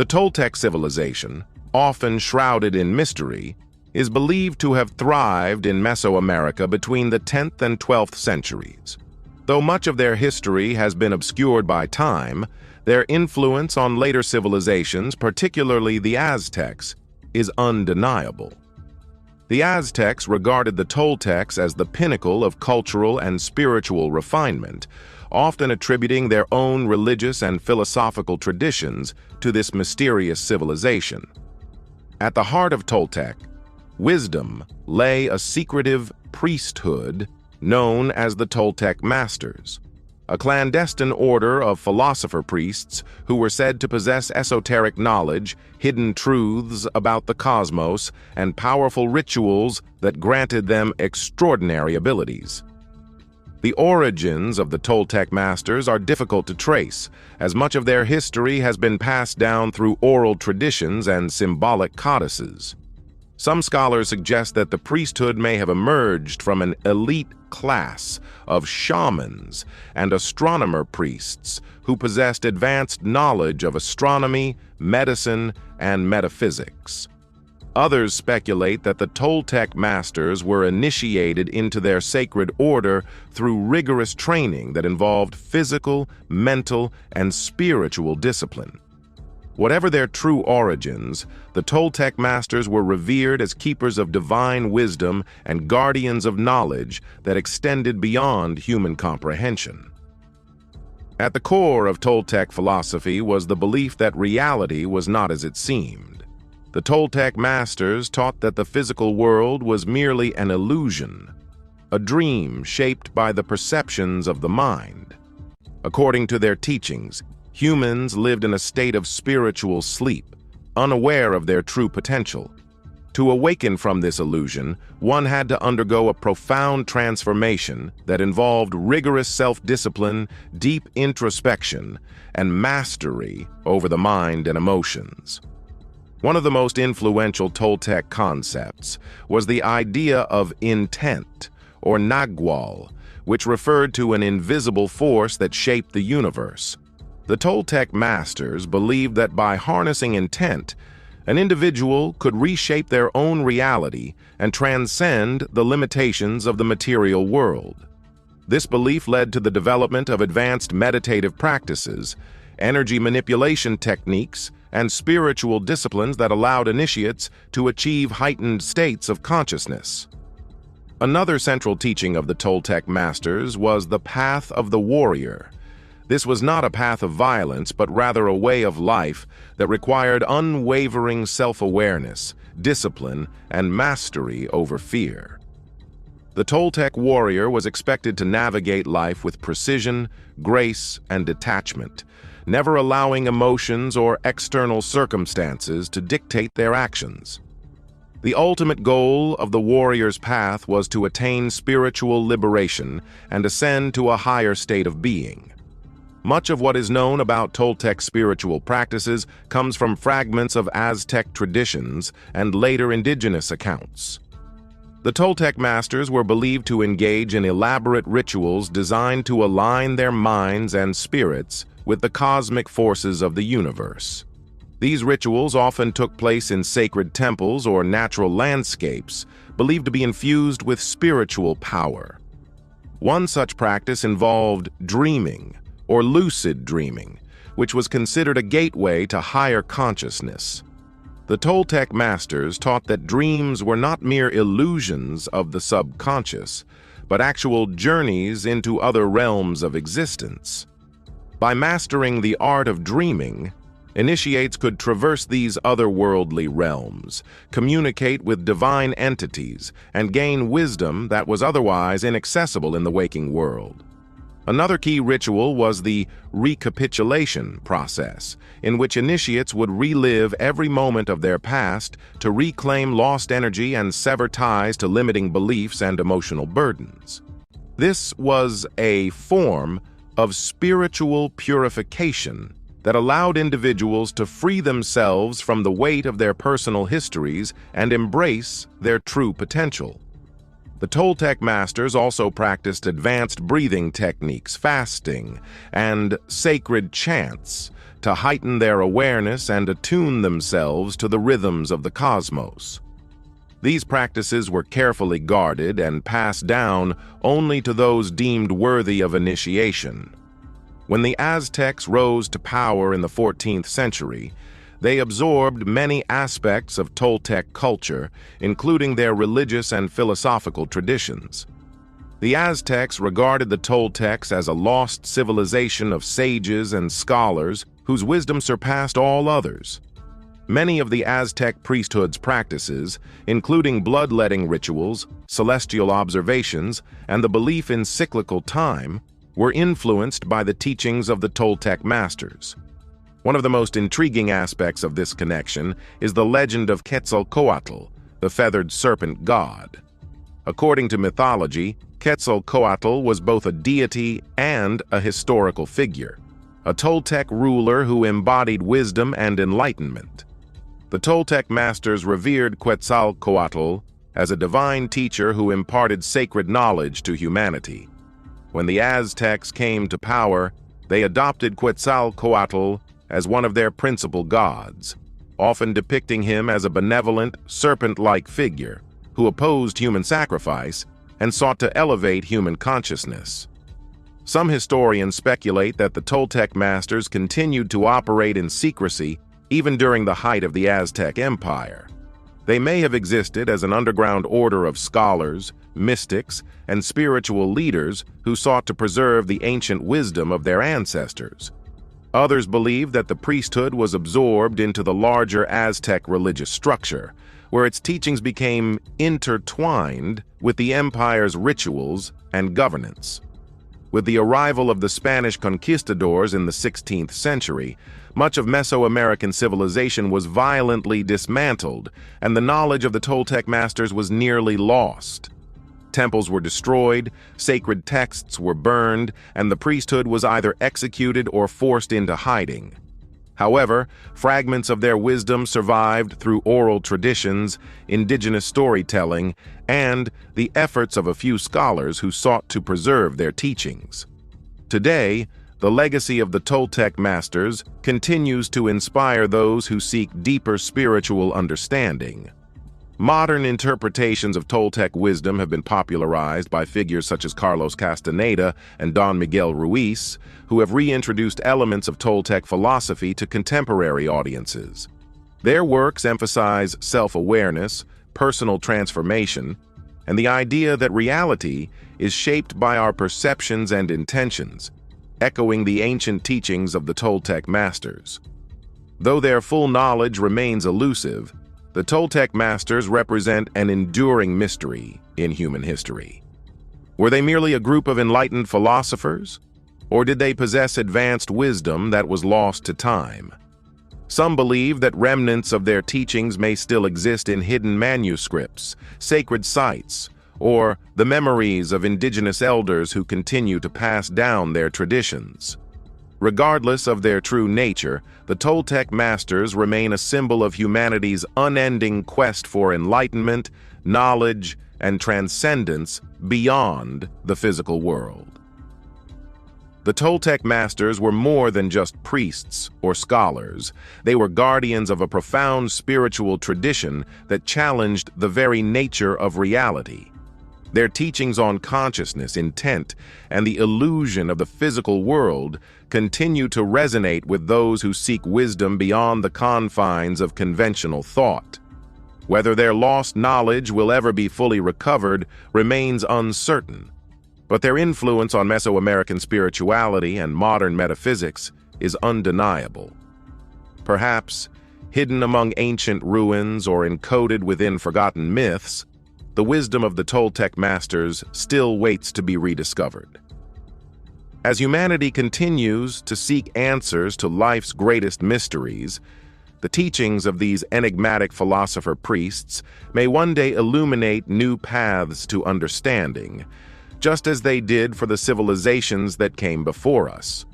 The Toltec civilization, often shrouded in mystery, is believed to have thrived in Mesoamerica between the 10th and 12th centuries. Though much of their history has been obscured by time, their influence on later civilizations, particularly the Aztecs, is undeniable. The Aztecs regarded the Toltecs as the pinnacle of cultural and spiritual refinement, often attributing their own religious and philosophical traditions to this mysterious civilization. At the heart of Toltec wisdom lay a secretive priesthood known as the Toltec Masters, a clandestine order of philosopher priests who were said to possess esoteric knowledge, hidden truths about the cosmos, and powerful rituals that granted them extraordinary abilities. The origins of the Toltec Masters are difficult to trace, as much of their history has been passed down through oral traditions and symbolic codices. Some scholars suggest that the priesthood may have emerged from an elite class of shamans and astronomer priests who possessed advanced knowledge of astronomy, medicine, and metaphysics. Others speculate that the Toltec Masters were initiated into their sacred order through rigorous training that involved physical, mental, and spiritual discipline. Whatever their true origins, the Toltec Masters were revered as keepers of divine wisdom and guardians of knowledge that extended beyond human comprehension. At the core of Toltec philosophy was the belief that reality was not as it seemed. The Toltec Masters taught that the physical world was merely an illusion, a dream shaped by the perceptions of the mind. According to their teachings, humans lived in a state of spiritual sleep, unaware of their true potential. To awaken from this illusion, one had to undergo a profound transformation that involved rigorous self-discipline, deep introspection, and mastery over the mind and emotions. One of the most influential Toltec concepts was the idea of intent, or Nahuatl, which referred to an invisible force that shaped the universe. The Toltec Masters believed that by harnessing intent, an individual could reshape their own reality and transcend the limitations of the material world. This belief led to the development of advanced meditative practices, energy manipulation techniques, and spiritual disciplines that allowed initiates to achieve heightened states of consciousness. Another central teaching of the Toltec Masters was the path of the warrior. This was not a path of violence, but rather a way of life that required unwavering self-awareness, discipline, and mastery over fear. The Toltec warrior was expected to navigate life with precision, grace, and detachment, never allowing emotions or external circumstances to dictate their actions. The ultimate goal of the warrior's path was to attain spiritual liberation and ascend to a higher state of being. Much of what is known about Toltec spiritual practices comes from fragments of Aztec traditions and later indigenous accounts. The Toltec Masters were believed to engage in elaborate rituals designed to align their minds and spirits with the cosmic forces of the universe. These rituals often took place in sacred temples or natural landscapes, believed to be infused with spiritual power. One such practice involved dreaming, or lucid dreaming, which was considered a gateway to higher consciousness. The Toltec Masters taught that dreams were not mere illusions of the subconscious, but actual journeys into other realms of existence. By mastering the art of dreaming, initiates could traverse these otherworldly realms, communicate with divine entities, and gain wisdom that was otherwise inaccessible in the waking world. Another key ritual was the recapitulation process, in which initiates would relive every moment of their past to reclaim lost energy and sever ties to limiting beliefs and emotional burdens. This was a form of spiritual purification that allowed individuals to free themselves from the weight of their personal histories and embrace their true potential. The Toltec Masters also practiced advanced breathing techniques, fasting, and sacred chants to heighten their awareness and attune themselves to the rhythms of the cosmos. These practices were carefully guarded and passed down only to those deemed worthy of initiation. When the Aztecs rose to power in the 14th century, they absorbed many aspects of Toltec culture, including their religious and philosophical traditions. The Aztecs regarded the Toltecs as a lost civilization of sages and scholars whose wisdom surpassed all others. Many of the Aztec priesthood's practices, including bloodletting rituals, celestial observations, and the belief in cyclical time, were influenced by the teachings of the Toltec Masters. One of the most intriguing aspects of this connection is the legend of Quetzalcoatl, the feathered serpent god. According to mythology, Quetzalcoatl was both a deity and a historical figure, a Toltec ruler who embodied wisdom and enlightenment. The Toltec Masters revered Quetzalcoatl as a divine teacher who imparted sacred knowledge to humanity. When the Aztecs came to power, they adopted Quetzalcoatl as one of their principal gods, often depicting him as a benevolent, serpent-like figure who opposed human sacrifice and sought to elevate human consciousness. Some historians speculate that the Toltec Masters continued to operate in secrecy even during the height of the Aztec Empire. They may have existed as an underground order of scholars, mystics, and spiritual leaders who sought to preserve the ancient wisdom of their ancestors. Others believe that the priesthood was absorbed into the larger Aztec religious structure, where its teachings became intertwined with the empire's rituals and governance. With the arrival of the Spanish conquistadors in the 16th century, much of Mesoamerican civilization was violently dismantled, and the knowledge of the Toltec Masters was nearly lost. Temples were destroyed, sacred texts were burned, and the priesthood was either executed or forced into hiding. However, fragments of their wisdom survived through oral traditions, indigenous storytelling, and the efforts of a few scholars who sought to preserve their teachings. Today, the legacy of the Toltec Masters continues to inspire those who seek deeper spiritual understanding. Modern interpretations of Toltec wisdom have been popularized by figures such as Carlos Castaneda and Don Miguel Ruiz, who have reintroduced elements of Toltec philosophy to contemporary audiences. Their works emphasize self-awareness, personal transformation, and the idea that reality is shaped by our perceptions and intentions, echoing the ancient teachings of the Toltec Masters. Though their full knowledge remains elusive, the Toltec Masters represent an enduring mystery in human history. Were they merely a group of enlightened philosophers, or did they possess advanced wisdom that was lost to time? Some believe that remnants of their teachings may still exist in hidden manuscripts, sacred sites, or the memories of indigenous elders who continue to pass down their traditions. Regardless of their true nature, the Toltec Masters remain a symbol of humanity's unending quest for enlightenment, knowledge, and transcendence beyond the physical world. The Toltec Masters were more than just priests or scholars. They were guardians of a profound spiritual tradition that challenged the very nature of reality. Their teachings on consciousness, intent, and the illusion of the physical world continue to resonate with those who seek wisdom beyond the confines of conventional thought. Whether their lost knowledge will ever be fully recovered remains uncertain, but their influence on Mesoamerican spirituality and modern metaphysics is undeniable. Perhaps, hidden among ancient ruins or encoded within forgotten myths, the wisdom of the Toltec Masters still waits to be rediscovered. As humanity continues to seek answers to life's greatest mysteries, the teachings of these enigmatic philosopher priests may one day illuminate new paths to understanding, just as they did for the civilizations that came before us.